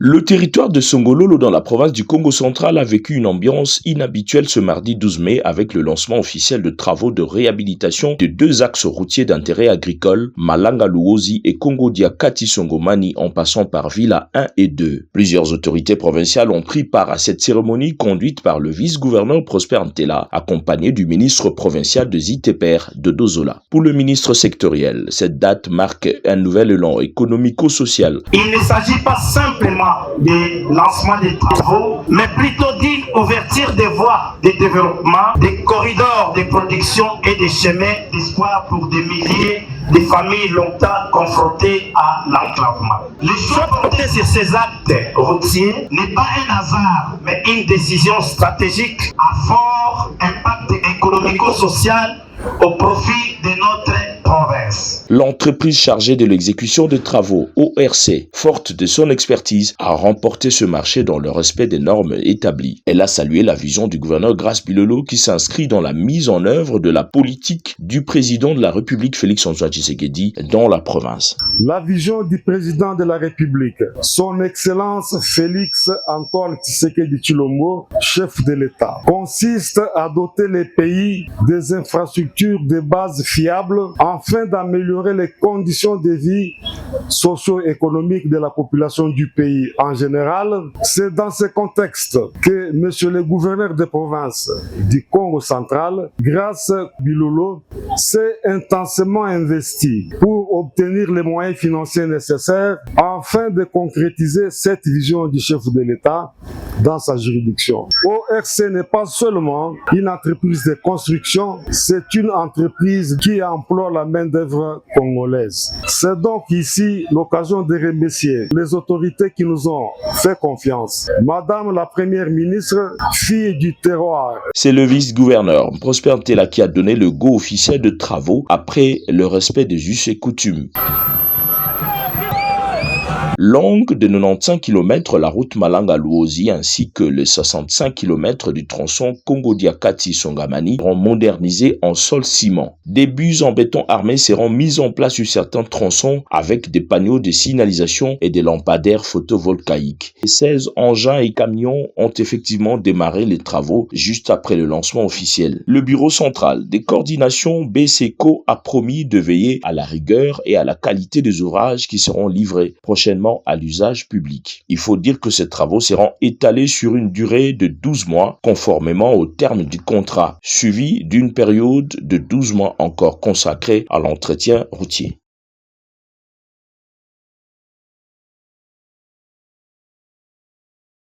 Le territoire de Songololo dans la province du Congo central a vécu une ambiance inhabituelle ce mardi 12 mai avec le lancement officiel de travaux de réhabilitation de deux axes routiers d'intérêt agricole, Malanga Luozi et Congo Diakati Songomani en passant par Villa 1 et 2. Plusieurs autorités provinciales ont pris part à cette cérémonie conduite par le vice-gouverneur Prosper Ntela, accompagné du ministre provincial de Ziteper, Dodo Zola. Pour le ministre sectoriel, cette date marque un nouvel élan économico-social. Il ne s'agit pas simplement de lancement des travaux, mais plutôt d'une ouverture des voies de développement, des corridors de production et des chemins d'espoir pour des milliers de familles longtemps confrontées à l'enclavement. Le choix porté sur ces actes routiers n'est pas un hasard, mais une décision stratégique à fort impact économico-social au profit de notre province. L'entreprise chargée de l'exécution des travaux, ORC, forte de son expertise, a remporté ce marché dans le respect des normes établies. Elle a salué la vision du gouverneur Grace Bilolo qui s'inscrit dans la mise en œuvre de la politique du président de la République Félix-Antoine Tshisekedi dans la province. La vision du président de la République, son Excellence Félix-Antoine Tshisekedi Tshilombo, chef de l'État, consiste à doter les pays des infrastructures de base fiables afin d'améliorer les conditions de vie socio-économiques de la population du pays en général. C'est dans ce contexte que M. le gouverneur de province du Congo central, Grace Bilolo, s'est intensément investi pour obtenir les moyens financiers nécessaires afin de concrétiser cette vision du chef de l'État dans sa juridiction. ORC n'est pas seulement une entreprise de construction, c'est une entreprise qui emploie la main-d'œuvre congolaise. C'est donc ici l'occasion de remercier les autorités qui nous ont fait confiance. Madame la Première ministre, fille du terroir. C'est le vice-gouverneur Prosper Ntela qui a donné le go officiel de travaux après le respect des us et coutumes. Longue de 95 km, la route Malanga-Luozi ainsi que les 65 km du tronçon Congo-Diakati-Songamani seront modernisés en sol ciment. Des bus en béton armé seront mis en place sur certains tronçons avec des panneaux de signalisation et des lampadaires photovoltaïques. 16 engins et camions ont effectivement démarré les travaux juste après le lancement officiel. Le bureau central des coordinations BCECO a promis de veiller à la rigueur et à la qualité des ouvrages qui seront livrés prochainement à l'usage public. Il faut dire que ces travaux seront étalés sur une durée de 12 mois, conformément au terme du contrat, suivi d'une période de 12 mois encore consacrée à l'entretien routier.